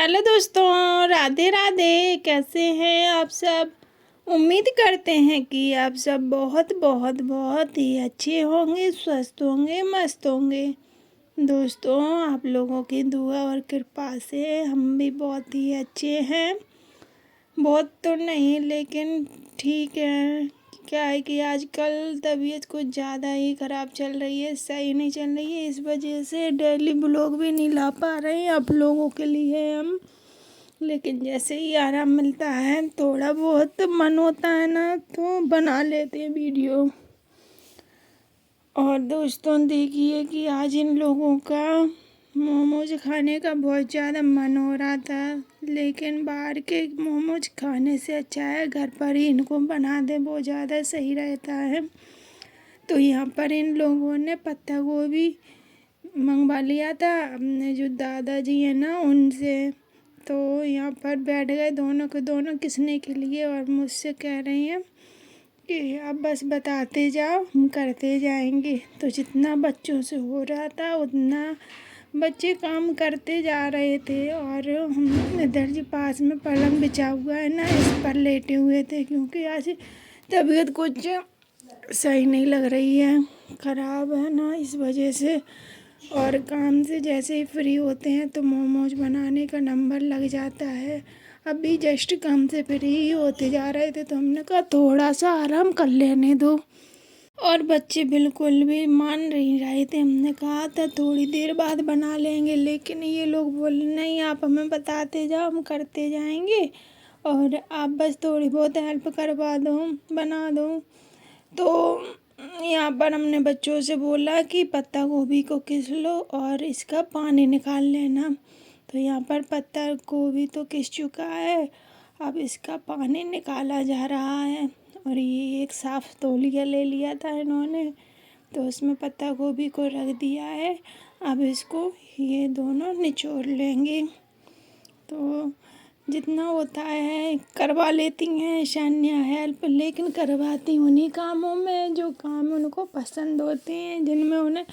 Hello दोस्तों, राधे राधे। कैसे हैं आप सब? उम्मीद करते हैं कि आप सब बहुत बहुत बहुत ही अच्छे होंगे, स्वस्थ होंगे, मस्त होंगे। दोस्तों, आप लोगों की दुआ और कृपा से हम भी बहुत ही अच्छे हैं। बहुत तो नहीं, लेकिन ठीक है। क्या है कि आजकल तबीयत कुछ ज़्यादा ही ख़राब चल रही है, सही नहीं चल रही है। इस वजह से डेली ब्लॉग भी नहीं ला पा रहे हैं आप लोगों के लिए हम। लेकिन जैसे ही आराम मिलता है, थोड़ा बहुत मन होता है ना, तो बना लेते हैं वीडियो। और दोस्तों, देखिए कि आज इन लोगों का मोमोज खाने का बहुत ज़्यादा मन हो रहा था, लेकिन बाहर के मोमोज खाने से अच्छा है घर पर ही इनको बना दे, बहुत ज़्यादा सही रहता है। तो यहाँ पर इन लोगों ने पत्ता गोभी मंगवा लिया था अपने जो दादाजी हैं ना उनसे। तो यहाँ पर बैठ गए दोनों के दोनों किसने के लिए, और मुझसे कह रही हैं कि आप बस बताते जाओ, हम करते जाएंगे। तो जितना बच्चों से हो रहा था उतना बच्चे काम करते जा रहे थे। और हम इधर जो पास में पलंग बिछा हुआ है ना, इस पर लेटे हुए थे, क्योंकि आज तबीयत कुछ सही नहीं लग रही है, ख़राब है ना, इस वजह से। और काम से जैसे ही फ्री होते हैं तो मोमोज बनाने का नंबर लग जाता है। अभी जस्ट काम से फ्री होते जा रहे थे, तो हमने कहा थोड़ा सा आराम कर लेने दो। और बच्चे बिल्कुल भी मान नहीं रहे थे। हमने कहा था थोड़ी देर बाद बना लेंगे, लेकिन ये लोग बोले नहीं, आप हमें बताते जाओ, हम करते जाएंगे, और आप बस थोड़ी बहुत हेल्प करवा दो, बना दो। तो यहाँ पर हमने बच्चों से बोला कि पत्ता गोभी को घिस लो और इसका पानी निकाल लेना। तो यहाँ पर पत्ता गोभी तो घिस चुका है, अब इसका पानी निकाला जा रहा है। और ये एक साफ़ तौलिया ले लिया था इन्होंने, तो उसमें पत्ता गोभी को रख दिया है। अब इसको ये दोनों निचोड़ लेंगे। तो जितना होता है करवा लेती हैं शान्या हेल्प, लेकिन करवाती उन्हीं कामों में जो काम उनको पसंद होते हैं, जिनमें उन्हें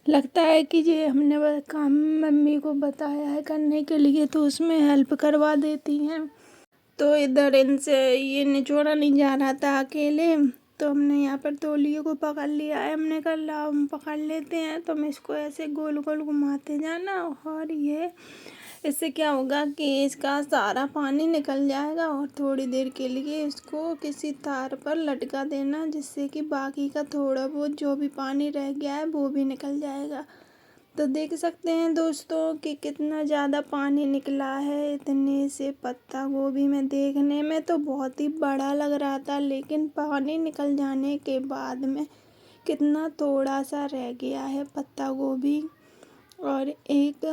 लगता है कि ये हमने वह काम मम्मी को बताया है करने के लिए, तो उसमें हेल्प करवा देती हैं। तो इधर इनसे ये निचोड़ा नहीं जा रहा था अकेले, तो हमने यहाँ पर तौलिए को पकड़ लिया है। हमने कहा लाओ हम पकड़ लेते हैं, तो हम इसको ऐसे गोल गोल घुमाते जाना, और ये इससे क्या होगा कि इसका सारा पानी निकल जाएगा। और थोड़ी देर के लिए इसको किसी तार पर लटका देना, जिससे कि बाकी का थोड़ा बहुत जो भी पानी रह गया है वो भी निकल जाएगा। तो देख सकते हैं दोस्तों कि कितना ज़्यादा पानी निकला है इतने से पत्ता गोभी में। देखने में तो बहुत ही बड़ा लग रहा था, लेकिन पानी निकल जाने के बाद में कितना थोड़ा सा रह गया है पत्ता गोभी। और एक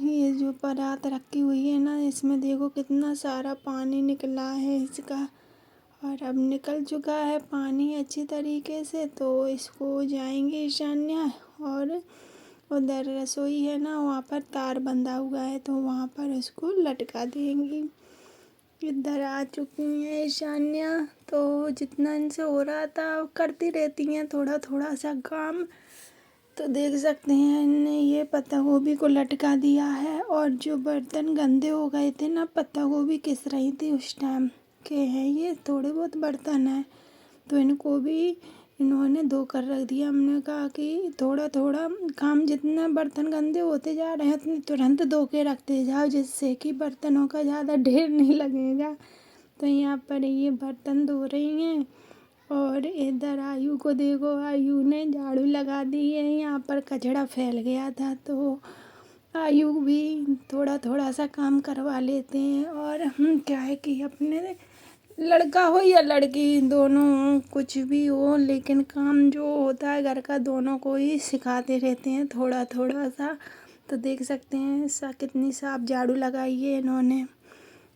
ये जो परात रखी हुई है ना, इसमें देखो कितना सारा पानी निकला है इसका। और अब निकल चुका है पानी अच्छी तरीके से, तो इसको जाएंगे ईशान्या, और उधर रसोई है ना, वहाँ पर तार बंधा हुआ है, तो वहाँ पर इसको लटका देंगी। इधर आ चुकी हैं ईशान्या, तो जितना इनसे हो रहा था करती रहती हैं थोड़ा थोड़ा सा काम। तो देख सकते हैं इनने ये पत्ता गोभी को लटका दिया है। और जो बर्तन गंदे हो गए थे ना, पत्ता गोभी घिस रही थी उस टाइम के हैं, ये थोड़े बहुत बर्तन हैं, तो इनको भी इन्होंने धो कर रख दिया। हमने कहा कि थोड़ा थोड़ा काम, जितना बर्तन गंदे होते जा रहे हैं उतने तुरंत धो के रखते जाओ, जिससे कि बर्तनों का ज़्यादा ढेर नहीं लगेगा। तो यहाँ पर ये बर्तन धो रही हैं। और इधर आयु को देखो, आयु ने झाड़ू लगा दी है, यहाँ पर कचरा फैल गया था, तो आयु भी थोड़ा थोड़ा सा काम करवा लेते हैं। और हम क्या है कि अपने लड़का हो या लड़की, दोनों कुछ भी हो, लेकिन काम जो होता है घर का दोनों को ही सिखाते रहते हैं थोड़ा थोड़ा सा। तो देख सकते हैं कितनी साफ झाड़ू लगाई है इन्होंने।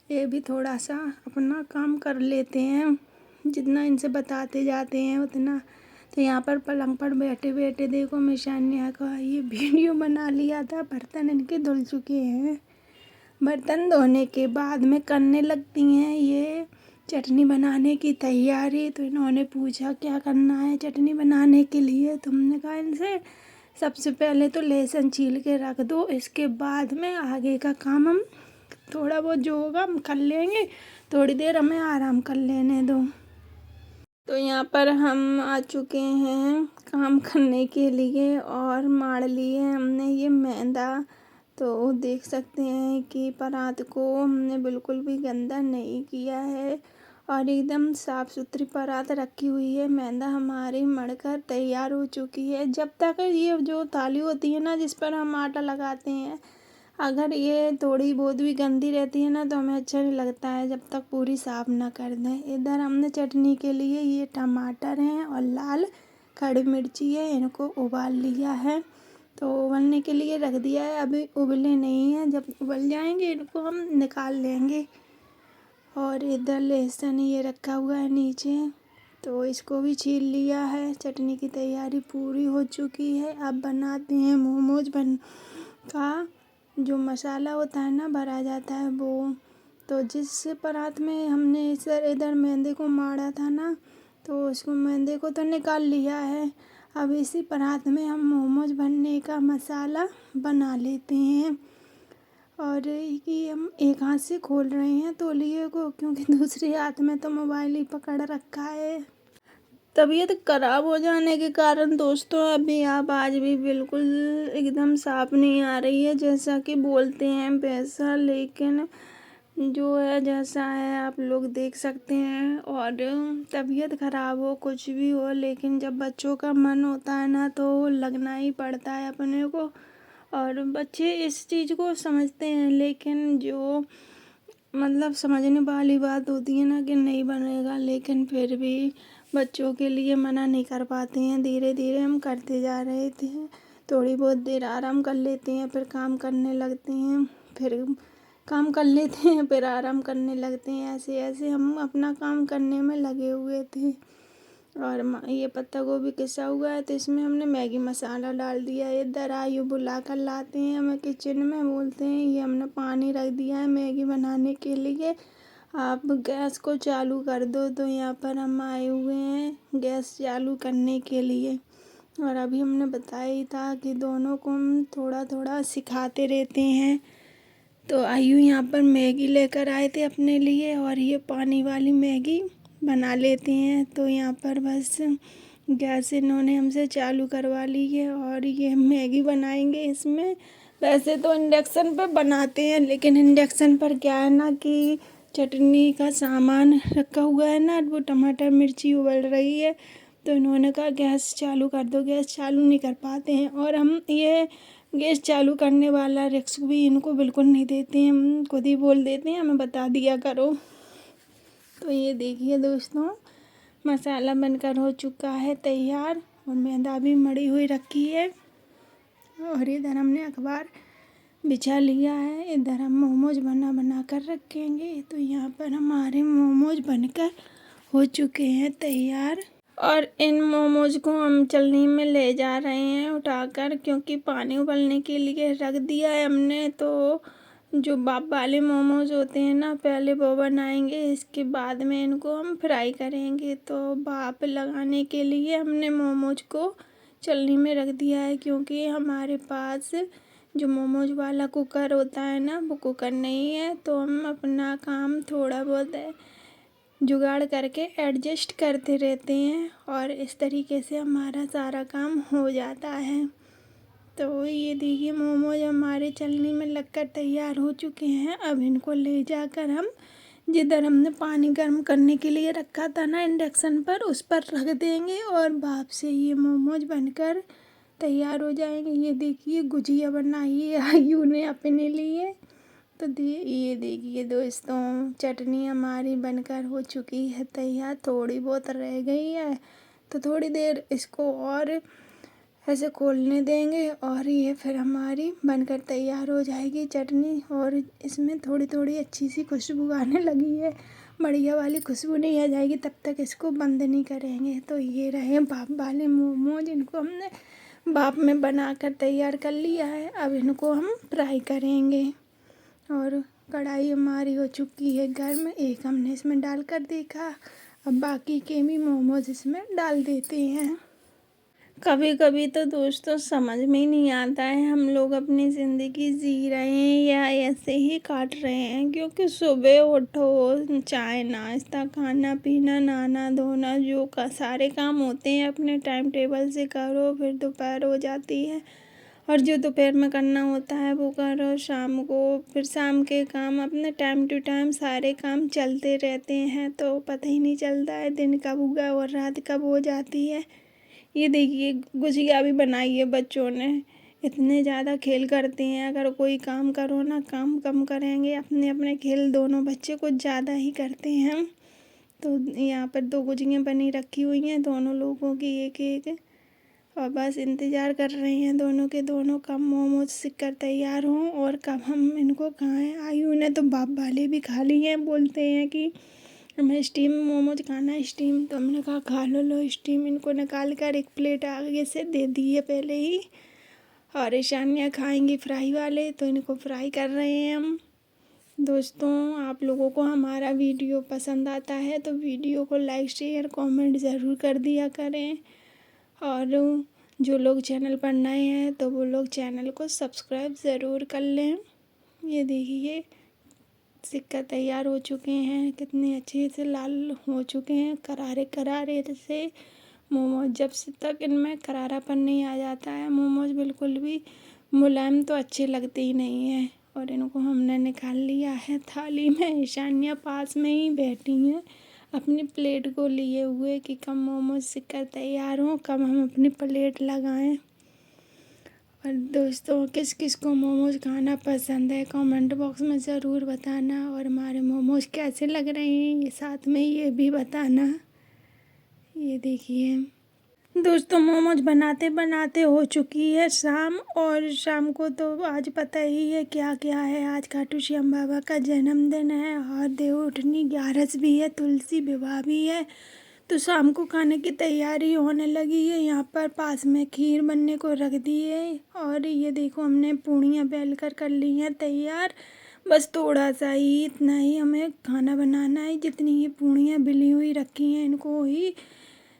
ये भी थोड़ा सा अपना काम कर लेते हैं, जितना इनसे बताते जाते हैं उतना। तो यहाँ पर पलंग पर बैठे बैठे देखो मैं शान्या का ये वीडियो बना लिया था। बर्तन इनके धुल चुके हैं। बर्तन धोने के बाद में करने लगती हैं ये चटनी बनाने की तैयारी। तो इन्होंने पूछा क्या करना है चटनी बनाने के लिए। तुमने कहा इनसे सबसे पहले तो लहसुन छील के रख दो, इसके बाद में आगे का काम हम थोड़ा बहुत जो होगा हम कर लेंगे, थोड़ी देर हमें आराम कर लेने दो। तो यहाँ पर हम आ चुके हैं काम करने के लिए और मार लिए हमने ये मैदा। तो देख सकते हैं कि परात को हमने बिल्कुल भी गंदा नहीं किया है और एकदम साफ़ सुथरी परात रखी हुई है। मैदा हमारी मढ़कर तैयार हो चुकी है। जब तक ये जो थाली होती है ना जिस पर हम आटा लगाते हैं, अगर ये थोड़ी बहुत भी गंदी रहती है ना तो हमें अच्छा नहीं लगता है जब तक पूरी साफ़ ना कर दें। इधर हमने चटनी के लिए ये टमाटर हैं और लाल खड़ी मिर्ची है, इनको उबाल लिया है। तो उबलने के लिए रख दिया है, अभी उबले नहीं हैं, जब उबल जाएंगे इनको हम निकाल लेंगे। और इधर लहसुन ये रखा हुआ है नीचे, तो इसको भी छील लिया है। चटनी की तैयारी पूरी हो चुकी है। अब बनाते हैं मोमोज। का जो मसाला होता है ना भरा जाता है वो, तो जिस परात में हमने इधर मैदे को माड़ा था ना, तो उसको मैदे को तो निकाल लिया है। अब इसी परात में हम मोमोज बनने का मसाला बना लेते हैं। और ये हम एक हाथ से खोल रहे हैं तौलिए को, क्योंकि दूसरे हाथ में तो मोबाइल ही पकड़ रखा है। तबीयत खराब हो जाने के कारण दोस्तों अभी आवाज़ भी बिल्कुल एकदम साफ नहीं आ रही है। जैसा कि बोलते हैं वैसा, लेकिन जो है जैसा है आप लोग देख सकते हैं। और तबीयत ख़राब हो कुछ भी हो, लेकिन जब बच्चों का मन होता है ना तो लगना ही पड़ता है अपने को। और बच्चे इस चीज़ को समझते हैं, लेकिन जो मतलब समझने वाली बात होती है ना कि नहीं बनेगा, लेकिन फिर भी बच्चों के लिए मना नहीं कर पाते हैं। धीरे धीरे हम करते जा रहे थे। थोड़ी बहुत देर आराम कर लेते हैं, फिर काम करने लगते हैं, फिर काम कर लेते हैं, फिर आराम करने लगते हैं। ऐसे ऐसे हम अपना काम करने में लगे हुए थे। और ये पत्ता गोभी किसा हुआ है तो इसमें हमने मैगी मसाला डाल दिया है। इधर आयु बुला कर लाते हैं हमें किचन में, बोलते हैं ये हमने पानी रख दिया है मैगी बनाने के लिए, आप गैस को चालू कर दो। तो यहाँ पर हम आए हुए हैं गैस चालू करने के लिए। और अभी हमने बताया ही था कि दोनों को हम थोड़ा थोड़ा सिखाते रहते हैं। तो आयु यहाँ पर मैगी लेकर आए थे अपने लिए और ये पानी वाली मैगी बना लेते हैं। तो यहाँ पर बस गैस इन्होंने हमसे चालू करवा ली है और ये मैगी बनाएंगे इसमें। वैसे तो इंडक्शन पर बनाते हैं, लेकिन इंडक्शन पर क्या है ना कि चटनी का सामान रखा हुआ है ना, वो टमाटर मिर्ची उबल रही है, तो इन्होंने कहा गैस चालू कर दो। गैस चालू नहीं कर पाते हैं और हम ये गैस चालू करने वाला रिस्क भी इनको बिल्कुल नहीं देते हैं। हम खुद ही बोल देते हैं हमें बता दिया करो। तो ये देखिए दोस्तों, मसाला बनकर हो चुका है तैयार और मैदा भी मड़ी हुई रखी है। और इधर हमने अखबार बिछा लिया है। इधर हम मोमोज बना कर रखेंगे। तो यहाँ पर हमारे मोमोज बनकर हो चुके हैं तैयार और इन मोमोज को हम चलनी में ले जा रहे हैं उठाकर, क्योंकि पानी उबलने के लिए रख दिया है हमने। तो जो भाप वाले मोमोज होते हैं ना, पहले वो बनाएंगे, इसके बाद में इनको हम फ्राई करेंगे। तो भाप लगाने के लिए हमने मोमोज को चलनी में रख दिया है, क्योंकि हमारे पास जो मोमोज वाला कुकर होता है ना वो कुकर नहीं है। तो हम अपना काम थोड़ा बहुत जुगाड़ करके एडजस्ट करते रहते हैं और इस तरीके से हमारा सारा काम हो जाता है। तो ये देखिए मोमोज हमारे चलनी में लगकर तैयार हो चुके हैं। अब इनको ले जाकर हम जिधर हमने पानी गर्म करने के लिए रखा था ना इंडक्शन पर, उस पर रख देंगे और भाप से ये मोमोज बनकर तैयार हो जाएंगे। ये देखिए गुजिया बनाई है आयु ने अपने लिए। तो ये देखिए दोस्तों, चटनी हमारी बनकर हो चुकी है तैयार। थोड़ी बहुत रह गई है तो थोड़ी देर इसको और ऐसे खोलने देंगे और ये फिर हमारी बनकर तैयार हो जाएगी चटनी। और इसमें थोड़ी थोड़ी अच्छी सी खुशबू आने लगी है, बढ़िया वाली खुशबू नहीं आ जाएगी तब तक इसको बंद नहीं करेंगे। तो ये रहे भाप वाले मोमोज, इनको हमने भाप में बनाकर तैयार कर लिया है। अब इनको हम फ्राई करेंगे। और कढ़ाई हमारी हो चुकी है गर्म, एक हमने इसमें डालकर देखा। अब बाकी के भी मोमोज इसमें डाल देते हैं। कभी कभी तो दोस्तों समझ में ही नहीं आता है हम लोग अपनी ज़िंदगी जी रहे हैं या ऐसे ही काट रहे हैं, क्योंकि सुबह उठो, चाय नाश्ता, खाना पीना, नहाना धोना, जो का सारे काम होते हैं अपने टाइम टेबल से करो, फिर दोपहर हो जाती है और जो दोपहर में करना होता है वो करो, शाम को फिर शाम के काम अपने टाइम टू टाइम सारे काम चलते रहते हैं, तो पता ही नहीं चलता है दिन कब उगा और रात कब हो जाती है। ये देखिए गुजिया भी बनाई है बच्चों ने, इतने ज़्यादा खेल करते हैं, अगर कोई काम करो ना काम कम करेंगे, अपने अपने खेल दोनों बच्चे कुछ ज़्यादा ही करते हैं। तो यहाँ पर 2 गुजियाँ बनी रखी हुई हैं दोनों लोगों की, एक एक, और बस इंतज़ार कर रहे हैं दोनों के दोनों कब मोमोज सिककर तैयार हों और कब हम इनको खाएं। आयु ने तो बाप वाले भी खा लिए हैं, बोलते हैं कि हमें स्टीम मोमोज खाना है स्टीम, तो हमने कहा खा लो स्टीम। इनको निकाल कर एक प्लेट आगे से दे दी है पहले ही, और ईशानिया खाएंगी फ्राई वाले, तो इनको फ्राई कर रहे हैं हम। दोस्तों आप लोगों को हमारा वीडियो पसंद आता है तो वीडियो को लाइक शेयर कमेंट ज़रूर कर दिया करें, और जो लोग चैनल पर नए हैं तो वो लोग चैनल को सब्सक्राइब ज़रूर कर लें। ये देखिए सिक्का तैयार हो चुके हैं, कितने अच्छे से लाल हो चुके हैं, करारे करारे से मोमोज। जब से तक इनमें करारापन नहीं आ जाता है मोमोज बिल्कुल भी मुलायम तो अच्छे लगते ही नहीं हैं। और इनको हमने निकाल लिया है थाली में, ईशानिया पास में ही बैठी हैं अपनी प्लेट को लिए हुए कि कब मोमोज सिक्का तैयार हों, कब हम अपनी प्लेट लगाएं। और दोस्तों किस किस को मोमोज खाना पसंद है कमेंट बॉक्स में ज़रूर बताना, और हमारे मोमोज कैसे लग रहे हैं ये साथ में ये भी बताना। ये देखिए दोस्तों मोमोज बनाते बनाते हो चुकी है शाम, और शाम को तो आज पता ही है क्या क्या है। आज खाटू श्याम बाबा का जन्मदिन है और देवउठनी 11 भी है, तुलसी विवाह भी है, तो शाम को खाने की तैयारी होने लगी है। यहाँ पर पास में खीर बनने को रख दी है, और ये देखो हमने पूड़ियाँ बेल कर ली हैं तैयार। बस थोड़ा सा ही, इतना ही हमें खाना बनाना है। जितनी ये पूड़ियाँ बिली हुई रखी हैं इनको ही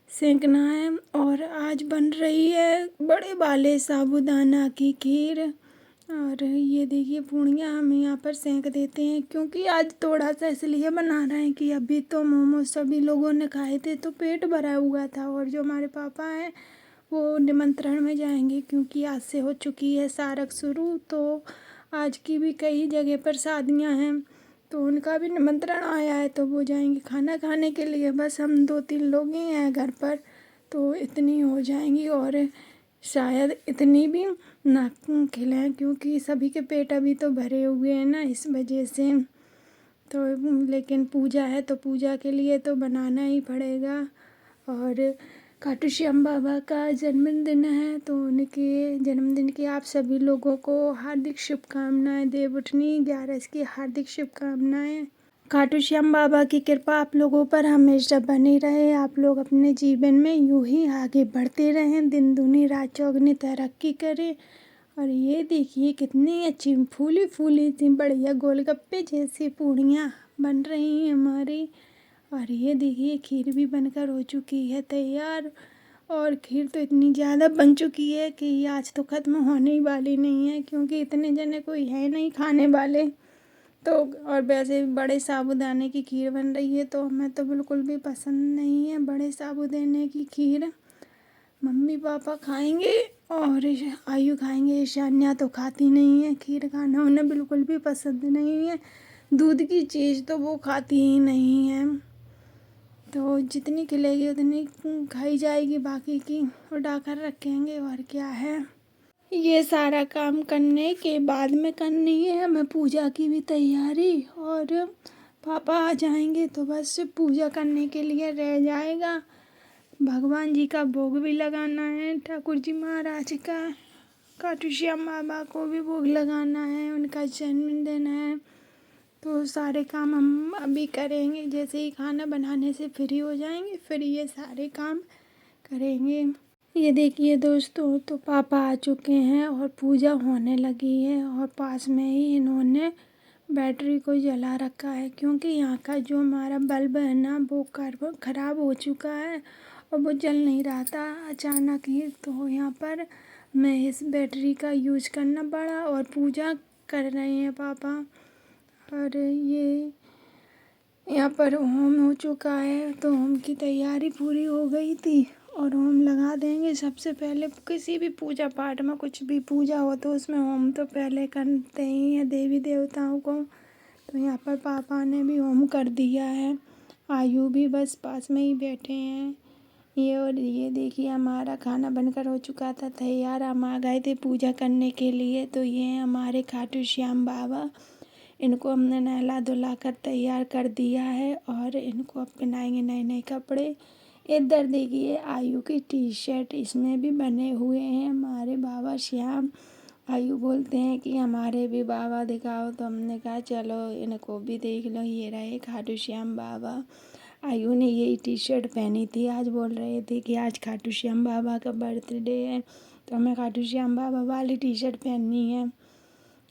सेंकना है। और आज बन रही है बड़े वाले साबूदाना की खीर, और ये देखिए पूड़ियाँ हम यहाँ पर सेंक देते हैं, क्योंकि आज थोड़ा सा इसलिए बना रहे हैं कि अभी तो मोमोज सभी लोगों ने खाए थे तो पेट भरा हुआ था, और जो हमारे पापा हैं वो निमंत्रण में जाएंगे, क्योंकि आज से हो चुकी है सारक शुरू, तो आज की भी कई जगह पर शादियाँ हैं तो उनका भी निमंत्रण आया है, तो वो जाएंगे खाना खाने के लिए। बस हम 2-3 लोग ही हैं घर पर, तो इतनी हो जाएंगी, और शायद इतनी भी ना खिलाएं, क्योंकि सभी के पेट अभी तो भरे हुए हैं ना, इस वजह से। तो लेकिन पूजा है तो पूजा के लिए तो बनाना ही पड़ेगा, और खाटू श्याम बाबा का जन्मदिन है तो उनके जन्मदिन की आप सभी लोगों को हार्दिक शुभकामनाएं। देवउठनी 11 की हार्दिक शुभकामनाएं। खाटू श्याम बाबा की कृपा आप लोगों पर हमेशा बनी रहे, आप लोग अपने जीवन में यूं ही आगे बढ़ते रहें, दिन दूनी रात चौगुनी तरक्की करें। और ये देखिए कितनी अच्छी फूली फूली सी बढ़िया गोलगप्पे जैसी पूड़ियाँ बन रही हैं हमारी। और ये देखिए खीर भी बनकर हो चुकी है तैयार, और खीर तो इतनी ज़्यादा बन चुकी है कि आज तो ख़त्म होने ही वाली नहीं है, क्योंकि इतने जने कोई है नहीं खाने वाले। तो और वैसे भी बड़े साबूदाने की खीर बन रही है, तो हमें तो बिल्कुल भी पसंद नहीं है बड़े साबूदाने की खीर। मम्मी पापा खाएंगे और आयु खाएंगे, ईशान्या तो खाती नहीं है खीर, खाना उन्हें बिल्कुल भी पसंद नहीं है। दूध की चीज़ तो वो खाती ही नहीं है, तो जितनी खिलेगी उतनी खाई जाएगी, बाकी की उड़ा कर रखेंगे। और क्या है, ये सारा काम करने के बाद में करनी है हमें पूजा की भी तैयारी, और पापा आ जाएंगे तो बस पूजा करने के लिए रह जाएगा। भगवान जी का भोग भी लगाना है, ठाकुर जी महाराज का, खाटू श्याम बाबा को भी भोग लगाना है, उनका जन्मदिन है, तो सारे काम हम अभी करेंगे। जैसे ही खाना बनाने से फ्री हो जाएंगे फिर ये सारे काम करेंगे। ये देखिए दोस्तों तो पापा आ चुके हैं और पूजा होने लगी है, और पास में ही इन्होंने बैटरी को जला रखा है, क्योंकि यहाँ का जो हमारा बल्ब है ना वो ख़राब हो चुका है, और वो जल नहीं रहा था अचानक ही। तो यहाँ पर मैं इस बैटरी का यूज करना पड़ा और पूजा कर रहे हैं पापा। और ये यहाँ पर होम हो चुका है, तो होम की तैयारी पूरी हो गई थी और होम लगा देंगे। सबसे पहले किसी भी पूजा पाठ में कुछ भी पूजा हो तो उसमें होम तो पहले करते ही हैं देवी देवताओं को। तो यहाँ पर पापा ने भी होम कर दिया है, आयु भी बस पास में ही बैठे हैं। ये और ये देखिए हमारा खाना बनकर हो चुका था तैयार। हम आ गए थे पूजा करने के लिए। तो ये हैं हमारे खाटू श्याम बाबा। इनको हमने नहला धुला कर तैयार कर दिया है और इनको अब पहनाएंगे नए नए कपड़े। इधर देखिए आयु की टी शर्ट, इसमें भी बने हुए हैं हमारे बाबा श्याम। आयु बोलते हैं कि हमारे भी बाबा दिखाओ, तो हमने कहा चलो इनको भी देख लो, ये रहे खाटू श्याम बाबा। आयु ने यही टी शर्ट पहनी थी। आज बोल रहे थे कि आज खाटू श्याम बाबा का बर्थडे है, तो हमें खाटू श्याम बाबा वाली टी शर्ट पहननी है।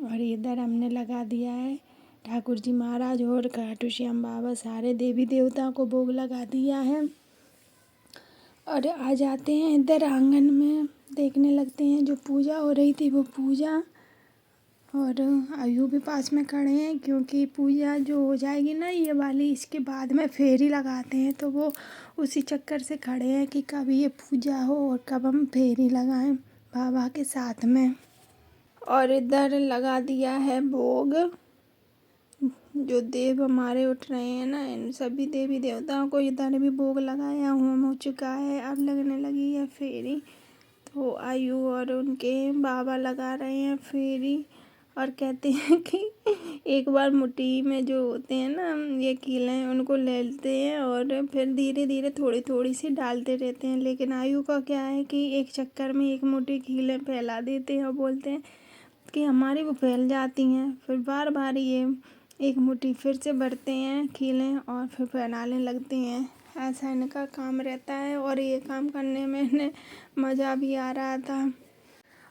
और इधर हमने लगा दिया है ठाकुर जी महाराज और खाटू श्याम बाबा, सारे देवी देवताओं को भोग लगा दिया है। और आ जाते हैं इधर आंगन में, देखने लगते हैं जो पूजा हो रही थी वो पूजा। और आयु भी पास में खड़े हैं क्योंकि पूजा जो हो जाएगी ना ये वाली, इसके बाद में फेरी लगाते हैं, तो वो उसी चक्कर से खड़े हैं कि कब ये पूजा हो और कब हम फेरी लगाएं बाबा के साथ में। और इधर लगा दिया है भोग। जो देव हमारे उठ रहे हैं ना, इन सभी देवी देवताओं को इधर भी भोग लगाया, होम हो चुका है। अब लगने लगी है फेरी। तो आयु और उनके बाबा लगा रहे हैं फेरी और कहते हैं कि एक बार मुट्ठी में जो होते हैं ना ये कीलें, उनको ले लेते हैं और फिर धीरे धीरे थोड़ी थोड़ी सी डालते रहते हैं। लेकिन आयु का क्या है कि एक चक्कर में एक मुट्ठी कीलें फैला देते हैं और बोलते हैं कि हमारी वो फैल जाती हैं। फिर बार बार ये एक मुट्ठी फिर से भरते हैं खीलें और फिर फैलाने लगते हैं। ऐसा इनका काम रहता है और ये काम करने में इन्हें मज़ा भी आ रहा था।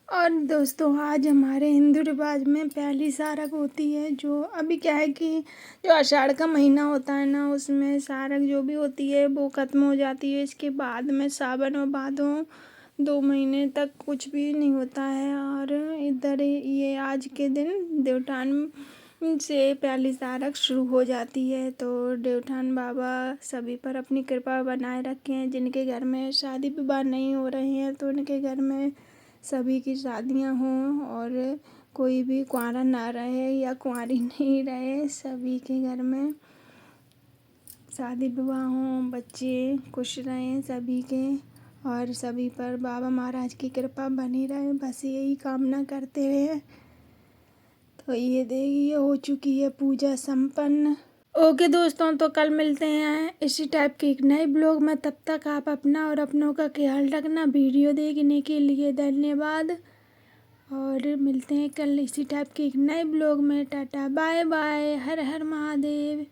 और दोस्तों आज हमारे हिंदू रिवाज में पहली सारक होती है, जो अभी क्या है कि जो आषाढ़ का महीना होता है ना, उसमें सारक जो भी होती है वो ख़त्म हो जाती है। इसके बाद में सावन और भादों 2 महीने तक कुछ भी नहीं होता है। और इधर ये आज के दिन देवठान से पहली सारक शुरू हो जाती है। तो देवठान बाबा सभी पर अपनी कृपा बनाए रखें। जिनके घर में शादी विवाह नहीं हो रहे हैं तो उनके घर में सभी की शादियां हों, और कोई भी कुंवारा ना रहे या कुंवारी नहीं रहे, सभी के घर में शादी विवाह हों, बच्चे खुश रहें सभी के, और सभी पर बाबा महाराज की कृपा बनी रहे, बस यही कामना करते हैं। तो ये देखिए हो चुकी है पूजा संपन्न। ओके दोस्तों, तो कल मिलते हैं इसी टाइप के एक नए ब्लॉग में। तब तक आप अपना और अपनों का ख्याल रखना। वीडियो देखने के लिए धन्यवाद और मिलते हैं कल इसी टाइप के एक नए ब्लॉग में। टाटा बाय बाय, हर हर महादेव।